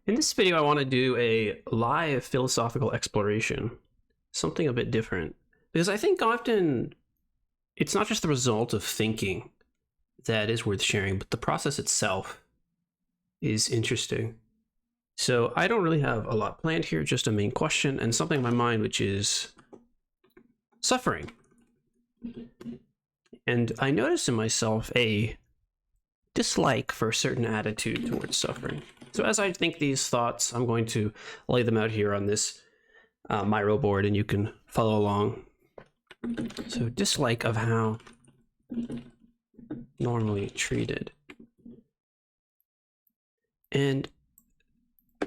In this video, I want to do a live philosophical exploration, something a bit different, because I think often it's not just the result of thinking that is worth sharing, but the process itself is interesting. So I don't really have a lot planned here, just a main question and something in my mind, which is suffering. And I notice in myself a dislike for a certain attitude towards suffering. So as I think these thoughts, I'm going to lay them out here on this Miro board, and you can follow along. So dislike of how normally treated. And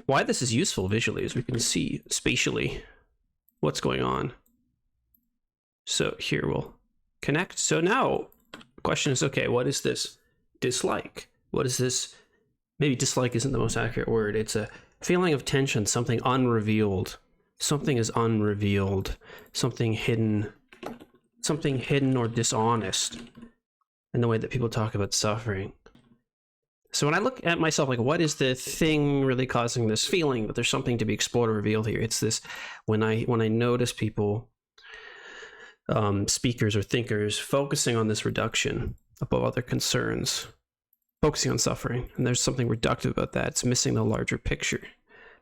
why this is useful visually is we can see spatially what's going on. So here we'll connect. So now the question is, okay, what is this dislike? What is this? Maybe dislike isn't the most accurate word. It's a feeling of tension, something unrevealed. Something is unrevealed, something hidden or dishonest in the way that people talk about suffering. So when I look at myself, like, what is the thing really causing this feeling that there's something to be explored or revealed here? It's this, when I notice people, speakers or thinkers, focusing on this reduction above other concerns, focusing on suffering, and there's something reductive about that. It's missing the larger picture.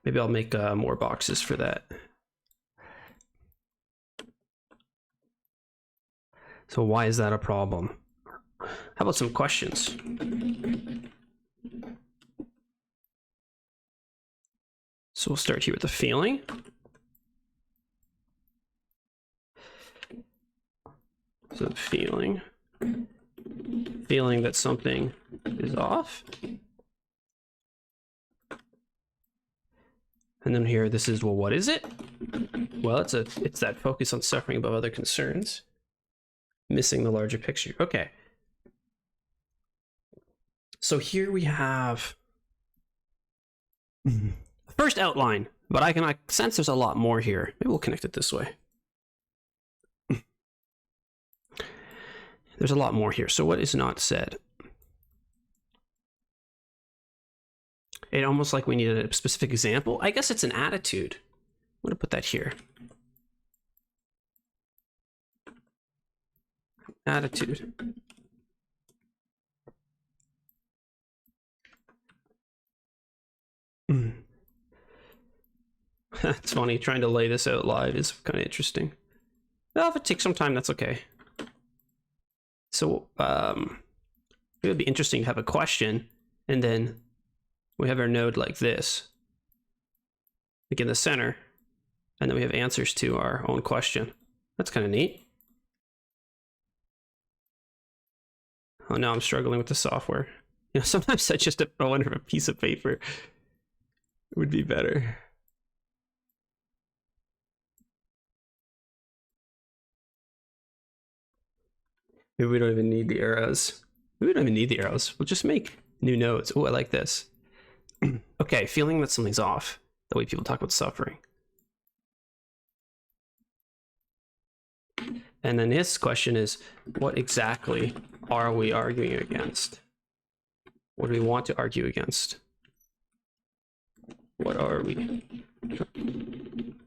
Maybe I'll make more boxes for that. So why is that a problem? How about some questions? So we'll start here with the feeling. So feeling that something is off. And then here, this is, well, what is it? Well, it's that focus on suffering above other concerns, missing the larger picture. Okay. So here we have the first outline, but I can sense there's a lot more here. Maybe we'll connect it this way. There's a lot more here. So what is not said? It almost like we need a specific example. I guess it's an attitude. I'm going to put that here. Attitude. It's funny, trying to lay this out live is kind of interesting. Well, if it takes some time, that's okay. So it would be interesting to have a question, and then we have our node like this, like in the center, and then we have answers to our own question. That's kind of neat. Oh, now I'm struggling with the software. You know, sometimes I just wonder if a piece of paper would be better. Maybe we don't even need the arrows. We don't even need the arrows. We'll just make new nodes. Oh, I like this. Okay, feeling that something's off, the way people talk about suffering. And then this question is, what exactly are we arguing against? What do we want to argue against? What are we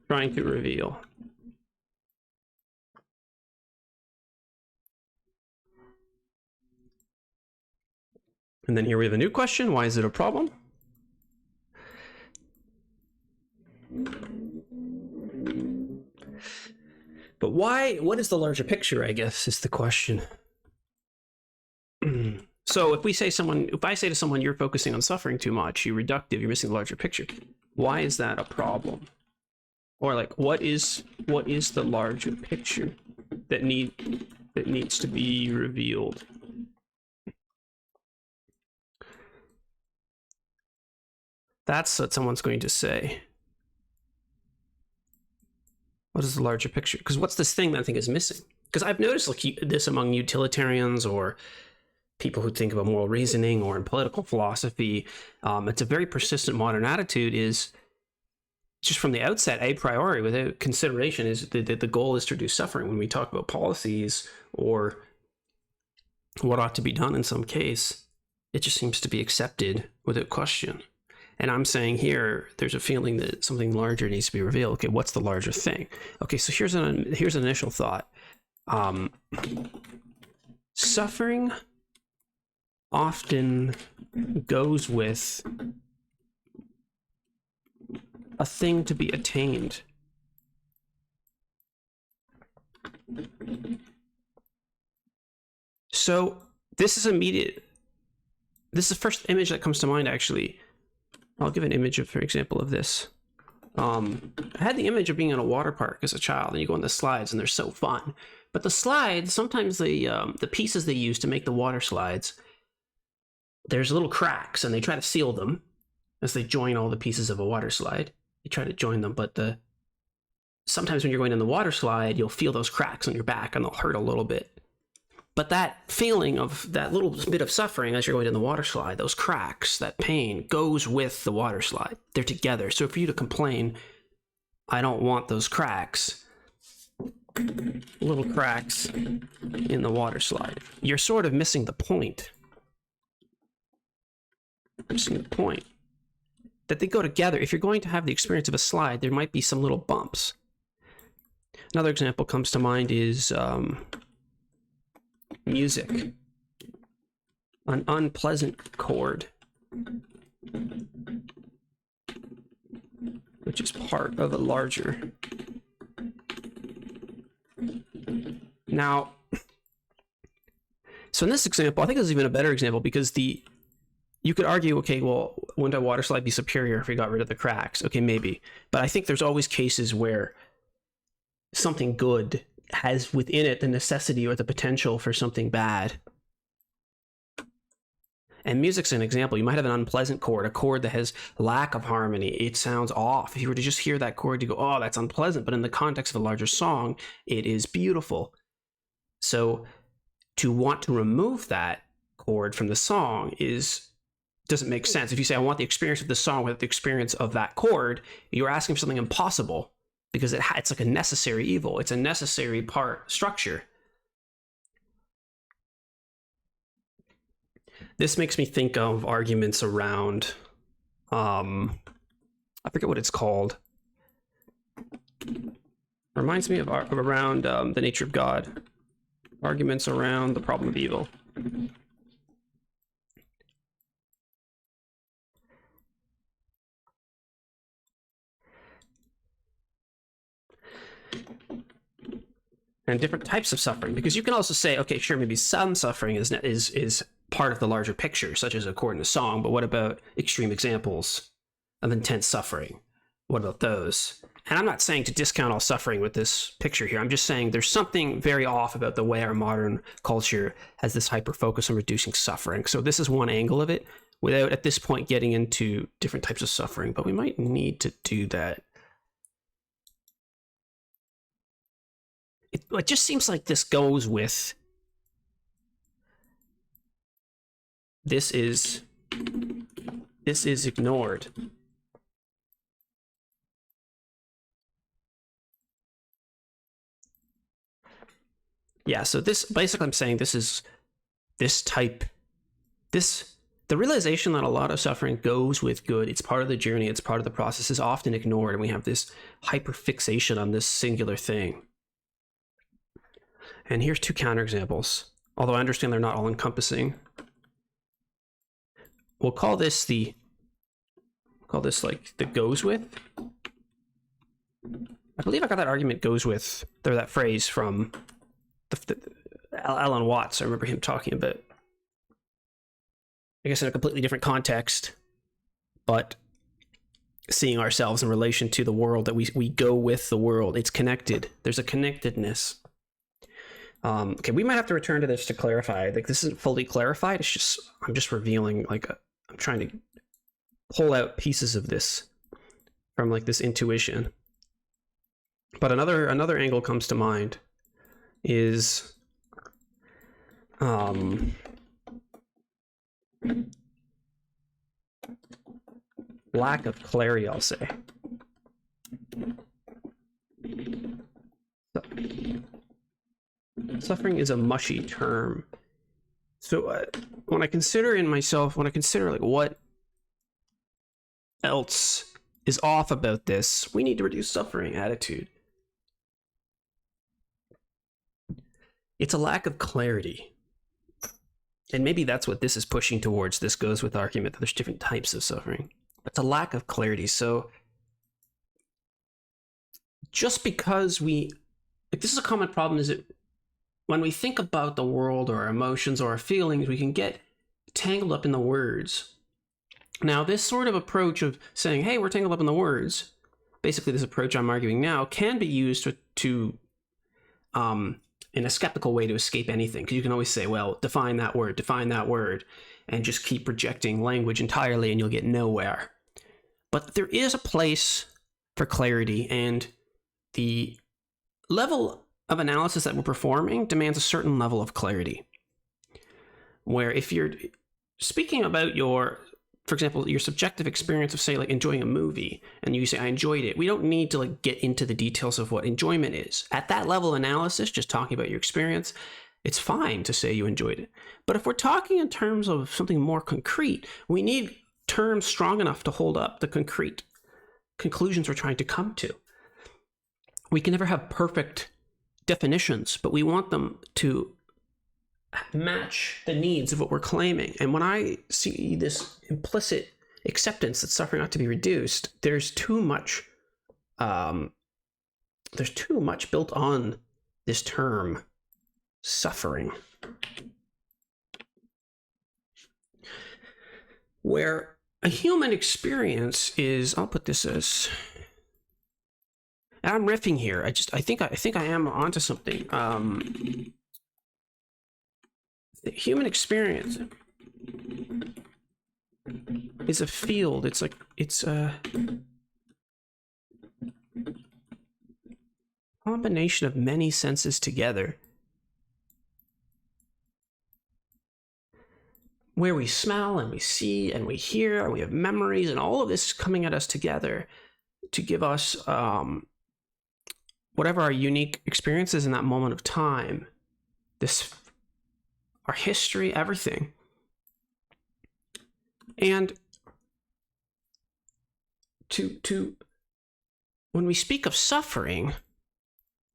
trying to reveal? And then here we have a new question. Why is it a problem? But why? What is the larger picture, I guess, is the question. So if I say to someone, you're focusing on suffering too much, you're reductive, you're missing the larger picture. Why is that a problem? Or like, what is the larger picture that needs to be revealed? That's what someone's going to say. What is the larger picture? Because what's this thing that I think is missing? Because I've noticed like this among utilitarians or people who think about moral reasoning or in political philosophy. It's a very persistent modern attitude, is just from the outset, a priori, without consideration, is the goal is to reduce suffering. When we talk about policies or what ought to be done in some case, it just seems to be accepted without question. And I'm saying here, there's a feeling that something larger needs to be revealed. Okay, what's the larger thing? Okay, so here's an initial thought. Suffering often goes with a thing to be attained. So this is immediate. This is the first image that comes to mind, actually. I'll give an image of, for example, of this. I had the image of being in a water park as a child, and you go on the slides, and they're so fun. But the slides, sometimes the pieces they use to make the water slides, there's little cracks, and they try to seal them as they join all the pieces of a water slide. They try to join them, but sometimes when you're going in the water slide, you'll feel those cracks on your back, and they'll hurt a little bit. But that feeling of that little bit of suffering as you're going in the water slide, those cracks, that pain goes with the water slide. They're together. So for you to complain, I don't want those cracks, little cracks in the water slide, you're sort of missing the point. Missing the point. That they go together. If you're going to have the experience of a slide, there might be some little bumps. Another example comes to mind is music. An unpleasant chord, which is part of a larger. Now, so in this example, I think this is even a better example because you could argue, okay, well, wouldn't a water slide be superior if we got rid of the cracks? Okay, maybe. But I think there's always cases where something good has within it the necessity or the potential for something bad. And music's an example. You might have an unpleasant chord, a chord that has lack of harmony. It sounds off. If you were to just hear that chord, you go, oh, that's unpleasant. But in the context of a larger song, it is beautiful. So to want to remove that chord from the song doesn't make sense. If you say, I want the experience of the song without the experience of that chord, you're asking for something impossible. Because it's like a necessary evil. It's a necessary structure. This makes me think of arguments around, I forget what it's called. Reminds me of around the nature of God. Arguments around the problem of evil. And different types of suffering, because you can also say, okay, sure, maybe some suffering is part of the larger picture, such as a chord in a song, but what about extreme examples of intense suffering? What about those? And I'm not saying to discount all suffering with this picture here. I'm just saying there's something very off about the way our modern culture has this hyper focus on reducing suffering. So this is one angle of it, without at this point getting into different types of suffering, but we might need to do that. It just seems like this goes with this is ignored. Yeah, so this basically I'm saying the realization that a lot of suffering goes with good, it's part of the journey, it's part of the process, is often ignored, and we have this hyper fixation on this singular thing. And here's two counterexamples, although I understand they're not all encompassing. We'll call this like the goes with. I believe I got that argument goes with, or that phrase from Alan Watts. I remember him talking about, I guess in a completely different context, but seeing ourselves in relation to the world, that we go with the world. It's connected. There's a connectedness. Okay, we might have to return to this to clarify. Like, this isn't fully clarified. It's just, I'm just revealing, I'm trying to pull out pieces of this from like this intuition. But another angle comes to mind is lack of clarity, I'll say. Suffering is a mushy term. So when I consider like else is off about this. We need to reduce suffering attitude. It's a lack of clarity. And maybe that's what this is pushing towards. This goes with the argument that there's different types of suffering. It's a lack of clarity. So just because we, like, this is a common problem, is that when we think about the world or our emotions or our feelings, we can get tangled up in the words. Now, this sort of approach of saying, hey, we're tangled up in the words, basically this approach I'm arguing now, can be used to in a skeptical way to escape anything. Because you can always say, well, define that word, and just keep projecting language entirely and you'll get nowhere. But there is a place for clarity, and the level of analysis that we're performing demands a certain level of clarity. Where if you're speaking about for example, your subjective experience of, say, like enjoying a movie, and you say, I enjoyed it, we don't need to like get into the details of what enjoyment is. At that level of analysis, just talking about your experience, it's fine to say you enjoyed it. But if we're talking in terms of something more concrete, we need terms strong enough to hold up the concrete conclusions we're trying to come to. We can never have perfect definitions, but we want them to match the needs of what we're claiming. And when I see this implicit acceptance that suffering ought to be reduced, there's too much built on this term suffering, where a human experience is, I'll put this as, and I'm riffing here, I think I am onto something. The human experience is a field. It's a combination of many senses together, where we smell and we see and we hear and we have memories, and all of this is coming at us together to give us whatever our unique experiences in that moment of time, our history, everything. And when we speak of suffering,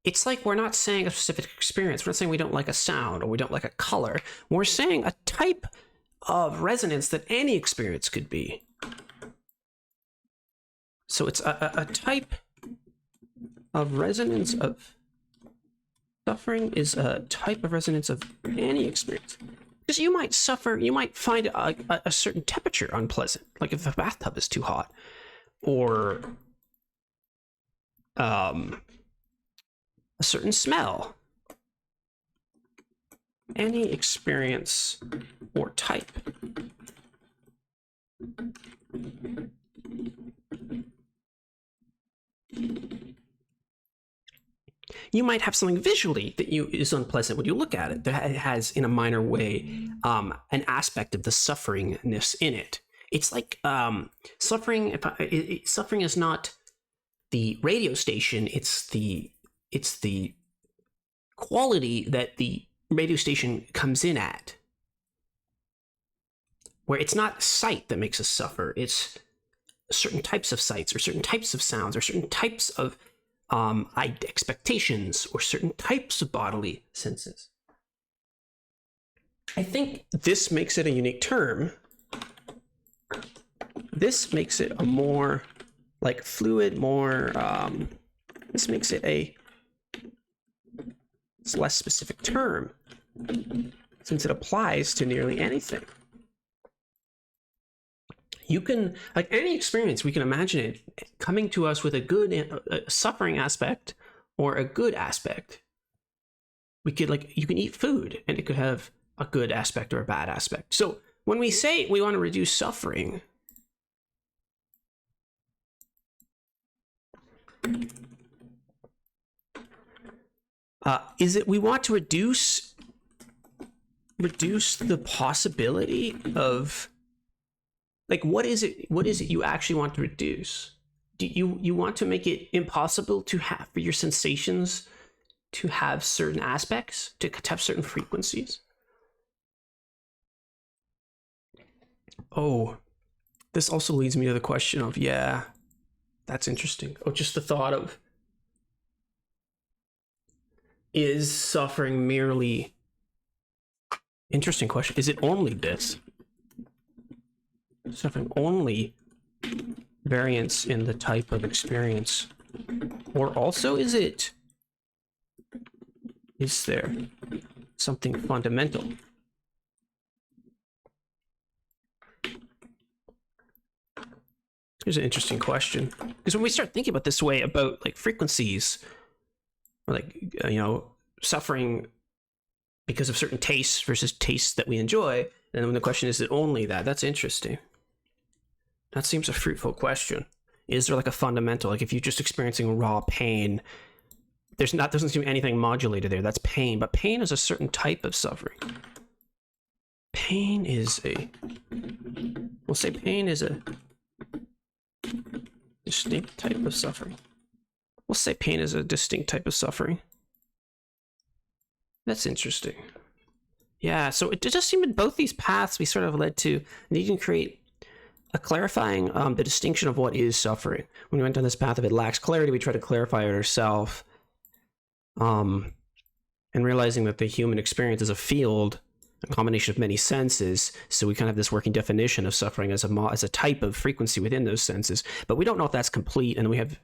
it's like we're not saying a specific experience. We're not saying we don't like a sound or we don't like a color. We're saying a type of resonance that any experience could be. So it's a type of resonance of suffering is a type of resonance of any experience. Because you might suffer, you might find a certain temperature unpleasant, like if the bathtub is too hot, or a certain smell. Any experience or type. You might have something visually that is unpleasant when you look at it, that has, in a minor way, an aspect of the sufferingness in it. It's like suffering. Suffering is not the radio station. It's the quality that the radio station comes in at. Where it's not sight that makes us suffer. It's certain types of sights, or certain types of sounds, or certain types of expectations, or certain types of bodily senses. I think this makes it a unique term. This makes it a more like fluid, more this makes it it's less specific term, since it applies to nearly anything. You can, like any experience, we can imagine it coming to us with a suffering aspect or a good aspect. We could, like, you can eat food and it could have a good aspect or a bad aspect. So when we say we want to reduce suffering, is it we want to reduce the possibility of, like, what is it you actually want to reduce? Do you want to make it impossible to have, for your sensations to have certain aspects, to have certain frequencies? Oh, this also leads me to the question of, yeah, that's interesting. Oh, just the thought of, is suffering merely, interesting question, is it only this? Suffering only variance in the type of experience? Or also is there something fundamental? Here's an interesting question. Because when we start thinking about this way about like frequencies, or like, you know, suffering because of certain tastes versus tastes that we enjoy, and when the question is it only that, that's interesting. That seems a fruitful question. Is there like a fundamental, like if you're just experiencing raw pain, doesn't seem anything modulated there. That's pain, but pain is a certain type of suffering. Pain is we'll say pain is a distinct type of suffering. We'll say pain is a distinct type of suffering. That's interesting. Yeah, so it just seemed in both these paths we sort of led to needing to create a clarifying the distinction of what is suffering. When we went down this path of it lacks clarity, we try to clarify it ourselves. And realizing that the human experience is a field, a combination of many senses, so we kind of have this working definition of suffering as a type of frequency within those senses, but we don't know if that's complete, and we have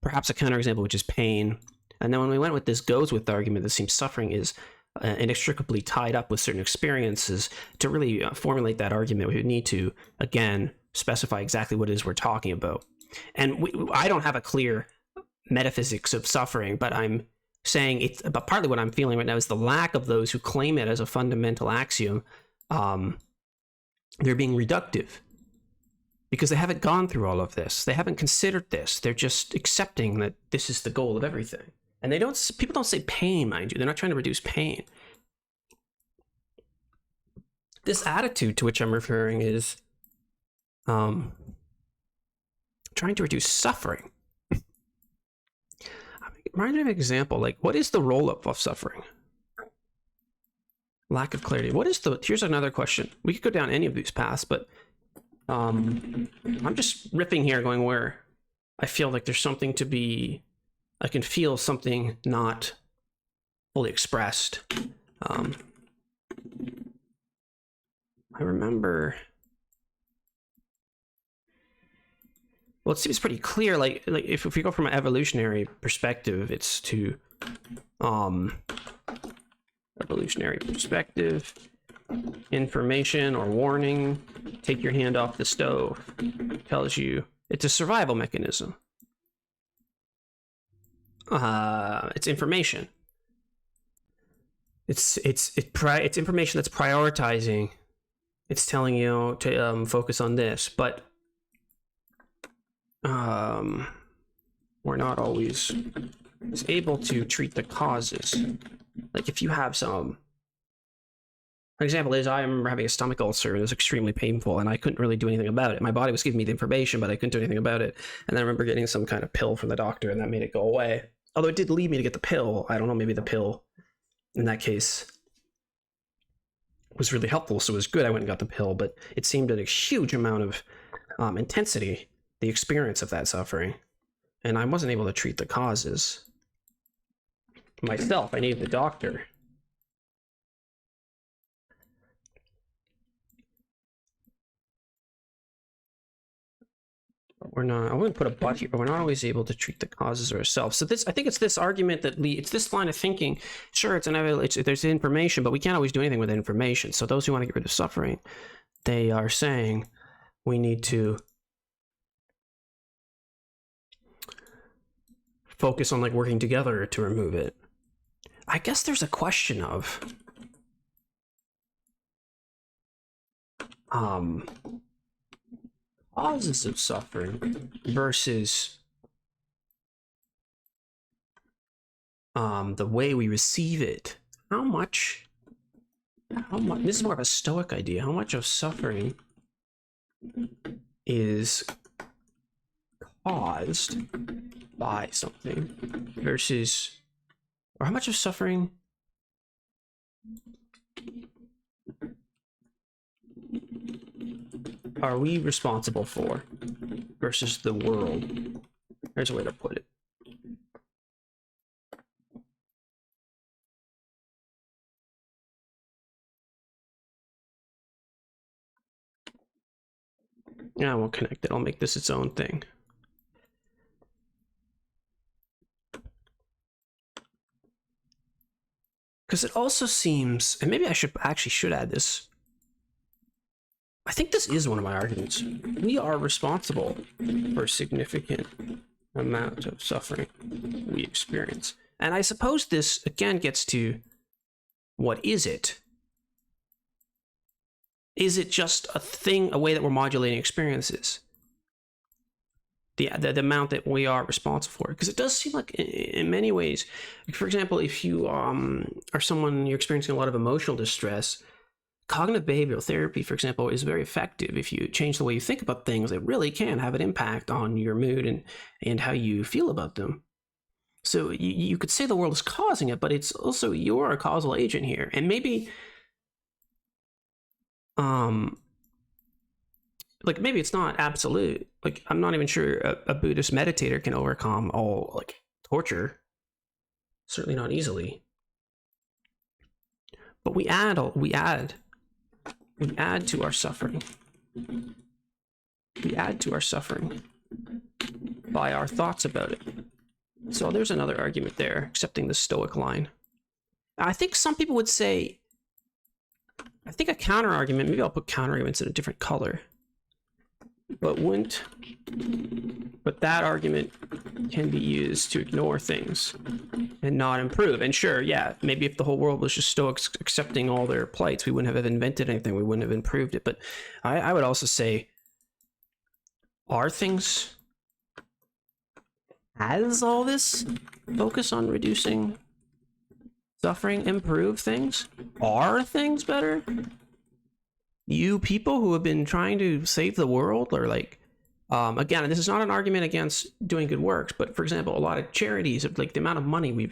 perhaps a counterexample, which is pain. And then when we went with this goes with argument, it seems suffering is inextricably tied up with certain experiences. To really formulate that argument, we would need to, again, specify exactly what it is we're talking about. And I don't have a clear metaphysics of suffering, but I'm saying it's, but partly what I'm feeling right now is the lack of those who claim it as a fundamental axiom. They're being reductive because they haven't gone through all of this. They haven't considered this. They're just accepting that this is the goal of everything. And people don't say pain, mind you. They're not trying to reduce pain. This attitude to which I'm referring is trying to reduce suffering. Remind me of an example, like what is the roll-up of suffering? Lack of clarity. Here's another question. We could go down any of these paths, but I'm just ripping here going where I feel like there's something to be, I can feel something not fully expressed. I remember, well, it seems pretty clear, like if we go from an evolutionary perspective, it's to evolutionary perspective, information or warning, take your hand off the stove, tells you it's a survival mechanism. It's information. It's information that's prioritizing. It's telling you to focus on this, but we're not always able to treat the causes. Like if you have some, an example is I remember having a stomach ulcer and it was extremely painful and I couldn't really do anything about it. My body was giving me the information, but I couldn't do anything about it. And then I remember getting some kind of pill from the doctor and that made it go away. Although it did lead me to get the pill. I don't know, maybe the pill in that case was really helpful, so it was good I went and got the pill, but it seemed at a huge amount of intensity, the experience of that suffering, and I wasn't able to treat the causes myself. I needed the doctor. We're not, I wouldn't put a but here, but we're not always able to treat the causes ourselves. So this, I think it's this argument that it's this line of thinking. Sure, there's information, but we can't always do anything with information. So those who want to get rid of suffering, they are saying we need to focus on like working together to remove it. I guess there's a question of causes of suffering versus the way we receive it. How much, this is more of a Stoic idea, how much of suffering is caused by something versus, or how much of suffering are we responsible for versus the world? There's a way to put it. Yeah, I won't connect it. I'll make this its own thing. Because it also seems, and maybe I should add this. I think this is one of my arguments. We are responsible for a significant amount of suffering we experience. And I suppose this, again, gets to, what is it? Is it just a thing, a way that we're modulating experiences? The amount that we are responsible for? Because it does seem like, in many ways, for example, if you are someone, you're experiencing a lot of emotional distress, cognitive behavioral therapy, for example, is very effective. If you change the way you think about things, it really can have an impact on your mood and how you feel about them. So you could say the world is causing it, but it's also, you're a causal agent here. And maybe, like, maybe it's not absolute. Like, I'm not even sure a Buddhist meditator can overcome all, like, torture. Certainly not easily. But we add to our suffering. We add to our suffering by our thoughts about it. So there's another argument there, accepting the Stoic line. I think some people would say, I think a counter argument, maybe I'll put counter arguments in a different color, but that argument can be used to ignore things and not improve. And sure, yeah, maybe if the whole world was just Stoics accepting all their plights, we wouldn't have invented anything, we wouldn't have improved it. But I would also say, are things, has all this focus on reducing suffering improve things? Are things better? You people who have been trying to save the world, or like, again, this is not an argument against doing good works, but for example, a lot of charities, like the amount of money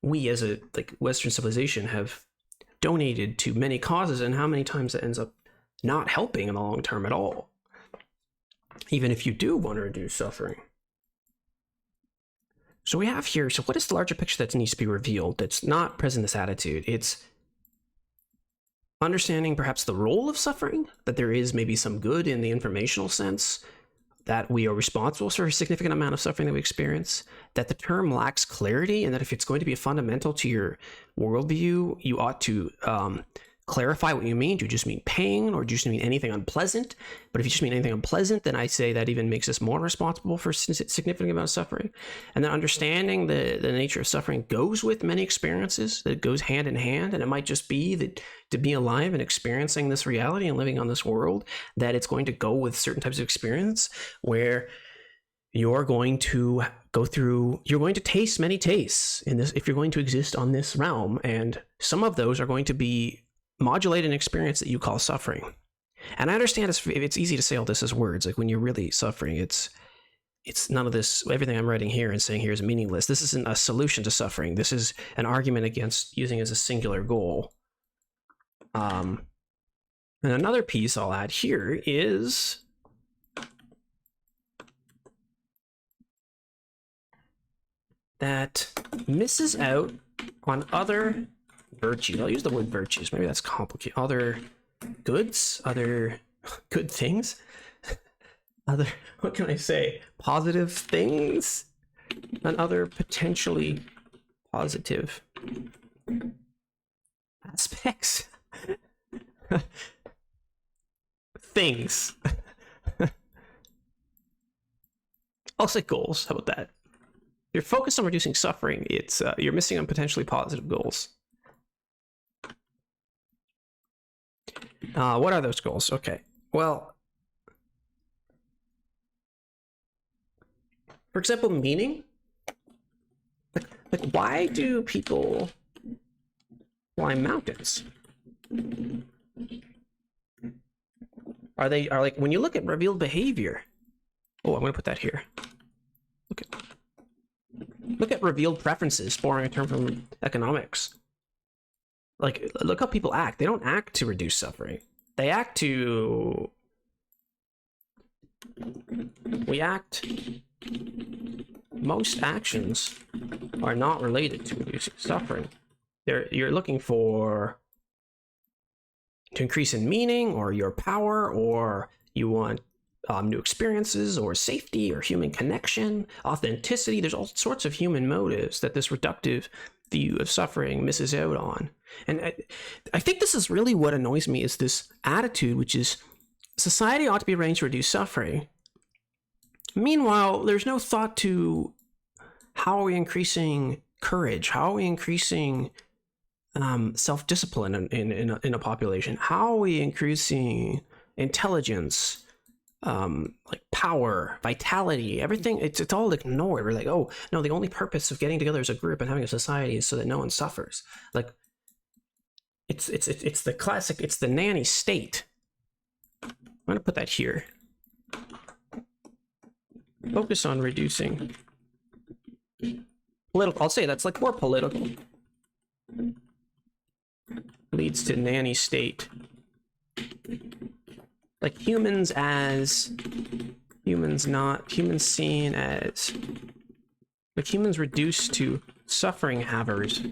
we as a like Western civilization have donated to many causes, and how many times it ends up not helping in the long term at all, even if you do want to reduce suffering. So we have here, so what is the larger picture that needs to be revealed that's not present in this attitude? It's understanding perhaps the role of suffering, that there is maybe some good in the informational sense, that we are responsible for a significant amount of suffering that we experience, that the term lacks clarity, and that if it's going to be fundamental to your worldview, you ought to clarify what you mean. Do you just mean pain, or do you just mean anything unpleasant? But if you just mean anything unpleasant, then I say that even makes us more responsible for a significant amount of suffering. And then understanding the nature of suffering goes with many experiences, that goes hand in hand. And it might just be that to be alive and experiencing this reality and living on this world, that it's going to go with certain types of experience where you're going to go through, you're going to taste many tastes in this, if you're going to exist on this realm. And some of those are going to be modulate an experience that you call suffering. And I understand it's easy to say all this as words. Like when you're really suffering, it's none of this, everything I'm writing here and saying here is meaningless. This isn't a solution to suffering. This is an argument against using it as a singular goal. And another piece I'll add here is that misses out on other virtues. I'll use the word virtues. Maybe that's complicated. Other goods, other good things, other, what can I say? Positive things, and other potentially positive aspects. Things. I'll say goals. How about that? You're focused on reducing suffering. It's you're missing on potentially positive goals. What are those goals? Okay, well, for example, meaning. Like why do people climb mountains? Are like, when you look at revealed behavior? Oh, I'm going to put that here. Look at revealed preferences, borrowing a term from economics. Like, look how people act. They don't act to reduce suffering. They act to most actions are not related to reducing suffering. You're looking for to increase in meaning, or your power, or you want new experiences, or safety, or human connection, authenticity. There's all sorts of human motives that this reductive view of suffering misses out on. And I think this is really what annoys me, is this attitude, which is society ought to be arranged to reduce suffering. Meanwhile, there's no thought to how are we increasing courage? How are we increasing self-discipline in a population? How are we increasing intelligence, like power, vitality, everything? It's all ignored. We're like, oh no, the only purpose of getting together as a group and having a society is so that no one suffers. Like, it's the classic, it's the nanny state. I'm gonna put that here. Focus on reducing political. I'll say that's like more political. Leads to nanny state. Like humans seen as like humans reduced to suffering havers.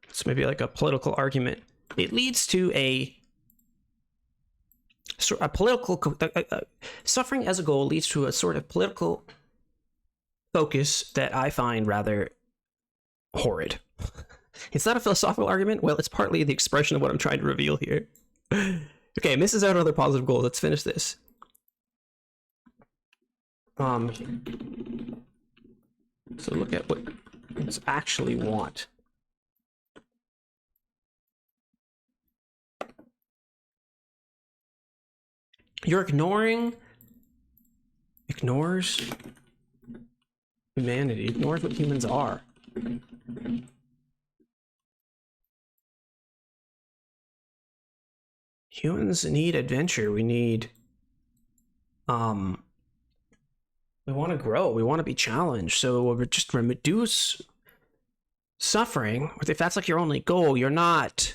It's maybe like a political argument. It leads to a political suffering as a goal leads to a sort of political focus that I find rather horrid. It's not a philosophical argument. Well, it's partly the expression of what I'm trying to reveal here. Okay, misses out on other positive goals. Let's finish this. So look at what it's actually want. You're ignores humanity, ignores what humans are. Humans need adventure. We need we want to grow. We want to be challenged. So we're just reduce suffering. If that's like your only goal, you're not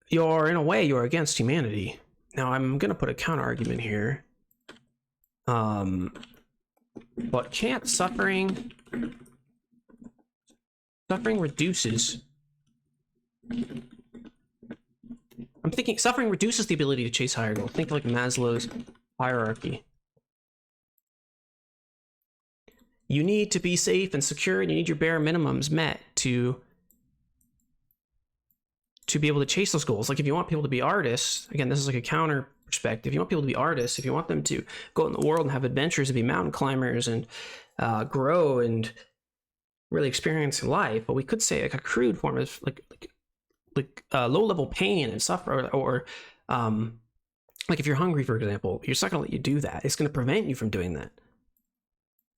you're, in a way, you're against humanity. Now, I'm going to put a counter argument here. But can't suffering reduces... I'm thinking suffering reduces the ability to chase higher goals. Think like Maslow's hierarchy. You need to be safe and secure, and you need your bare minimums met to be able to chase those goals. Like if you want people to be artists, again, this is like a counter perspective. If you want people to be artists, if you want them to go out in the world and have adventures and be mountain climbers and grow and really experience life, but we could say like a crude form of like low level pain and suffer, or like if you're hungry, for example, you're not gonna let you do that. It's gonna prevent you from doing that.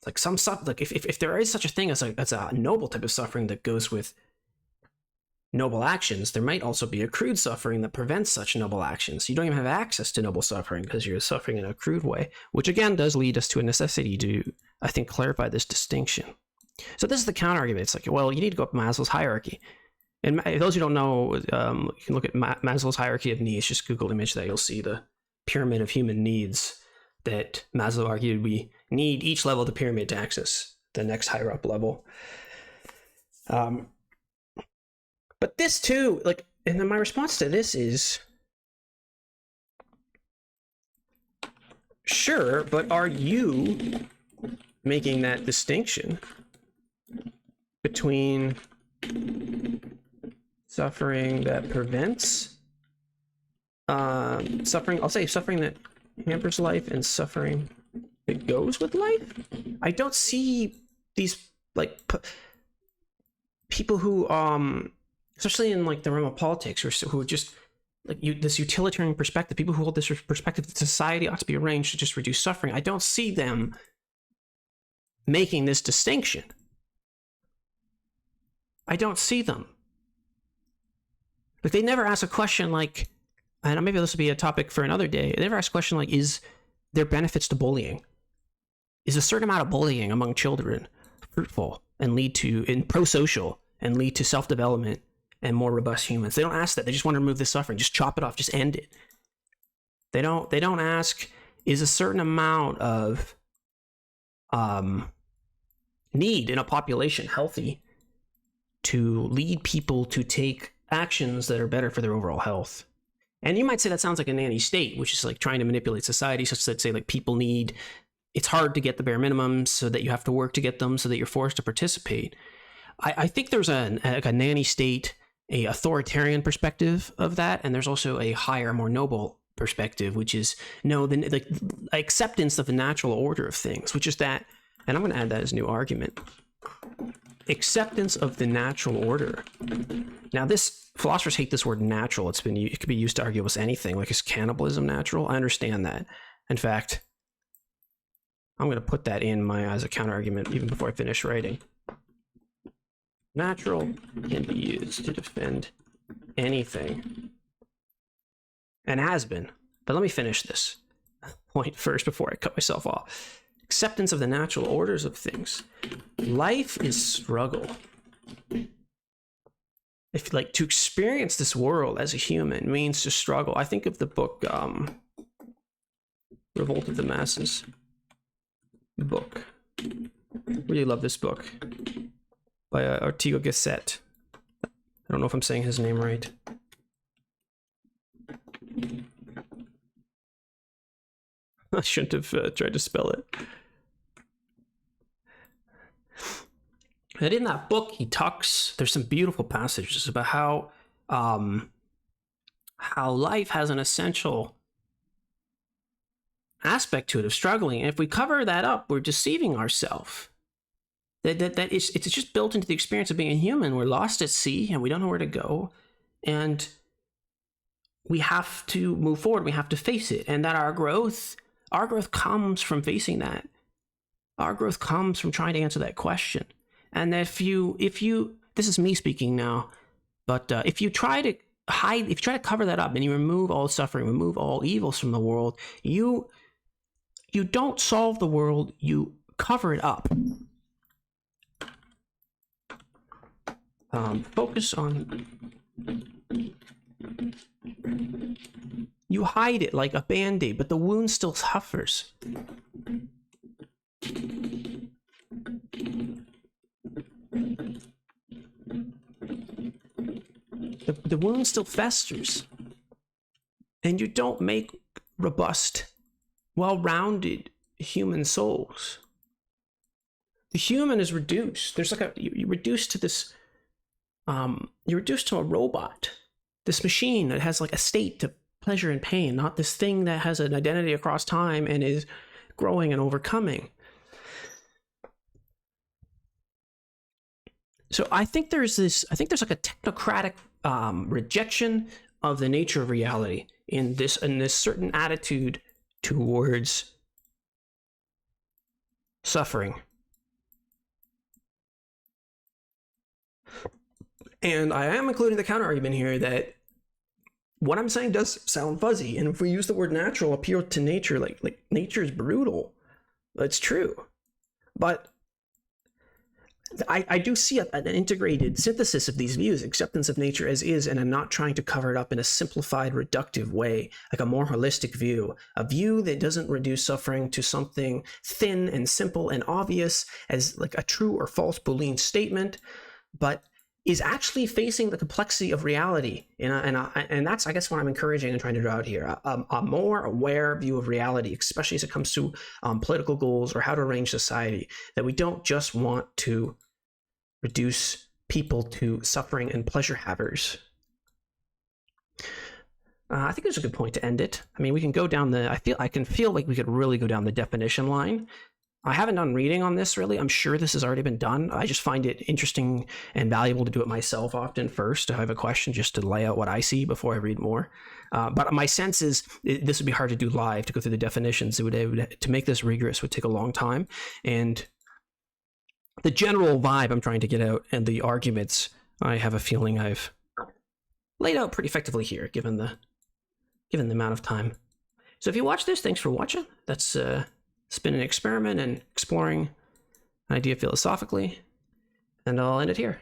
Like some stuff, like if there is such a thing as a noble type of suffering that goes with noble actions, there might also be a crude suffering that prevents such noble actions. You don't even have access to noble suffering because you're suffering in a crude way, which again does lead us to a necessity to, I think, clarify this distinction. So this is the counter argument. It's like, well, you need to go up Maslow's hierarchy. And those who don't know, you can look at Maslow's hierarchy of needs. Just Google image that, you'll see the pyramid of human needs that Maslow argued we need each level of the pyramid to access the next higher up level. But this too, like, and then my response to this is, sure, but are you making that distinction between suffering that prevents suffering, I'll say suffering that hampers life, and suffering that goes with life? I don't see these like people who especially in like the realm of politics, or who are just like this utilitarian perspective, people who hold this perspective that society ought to be arranged to just reduce suffering. I don't see them making this distinction. I don't see them. Like they never ask a question like, and maybe this will be a topic for another day, they never ask a question like, is there benefits to bullying? is a certain amount of bullying among children fruitful and lead to, in pro-social, and lead to self-development and more robust humans? They don't ask that. They just want to remove the suffering. Just chop it off. Just end it. They don't ask, is a certain amount of need in a population healthy to lead people to take actions that are better for their overall health? And you might say that sounds like a nanny state, which is like trying to manipulate society, such that say like people need, it's hard to get the bare minimums so that you have to work to get them so that you're forced to participate. I think there's a nanny state, a authoritarian perspective of that, and there's also a higher, more noble perspective, which is the acceptance of the natural order of things, which is that, and I'm going to add that as a new argument, acceptance of the natural order. Now, this philosophers hate this word natural. It could be used to argue with anything. Like, is cannibalism natural? I understand that. In fact, I'm going to put that in as a counter argument even before I finish writing. Natural can be used to defend anything, and has been. But let me finish this point first before I cut myself off. Acceptance of the natural orders of things. Life is struggle. If like to experience this world as a human means to struggle. I think of the book Revolt of the Masses. Really love this book by Ortega Gasset. I don't know if I'm saying his name right. I shouldn't have tried to spell it. And in that book, there's some beautiful passages about how life has an essential aspect to it of struggling. And if we cover that up, we're deceiving ourselves. It's just built into the experience of being a human. We're lost at sea and we don't know where to go. And we have to move forward. We have to face it. And that our growth comes from facing that. Our growth comes from trying to answer that question. And if you, this is me speaking now, but if you try to cover that up and you remove all suffering, remove all evils from the world, you don't solve the world, you cover it up. Focus on, you hide it like a Band-Aid, but the wound still suffers. The wound still festers, and you don't make robust, well-rounded human souls. The human is reduced. There's like you're reduced to this. You're reduced to a robot, this machine that has like a state of pleasure and pain, not this thing that has an identity across time and is growing and overcoming. So I think there's like a technocratic rejection of the nature of reality in this certain attitude towards suffering. And I am including the counter argument here that what I'm saying does sound fuzzy. And if we use the word natural, appeal to nature, like nature is brutal. That's true. But I do see an integrated synthesis of these views, acceptance of nature as is, and I'm not trying to cover it up in a simplified, reductive way, like a more holistic view, a view that doesn't reduce suffering to something thin and simple and obvious as like a true or false Boolean statement, but is actually facing the complexity of reality. And that's, I guess, what I'm encouraging and trying to draw out here, a more aware view of reality, especially as it comes to political goals or how to arrange society, that we don't just want to reduce people to suffering and pleasure havers. I think it's a good point to end it. I mean, we can go down I can feel like we could really go down the definition line. I haven't done reading on this really. I'm sure this has already been done. I just find it interesting and valuable to do it myself often first, if I have a question, just to lay out what I see before I read more. But my sense is this would be hard to do live, to go through the definitions. To make this rigorous would take a long time. And the general vibe I'm trying to get out and the arguments, I have a feeling I've laid out pretty effectively here, given the amount of time. So if you watch this, thanks for watching. That's spin an experiment and exploring an idea philosophically. And I'll end it here.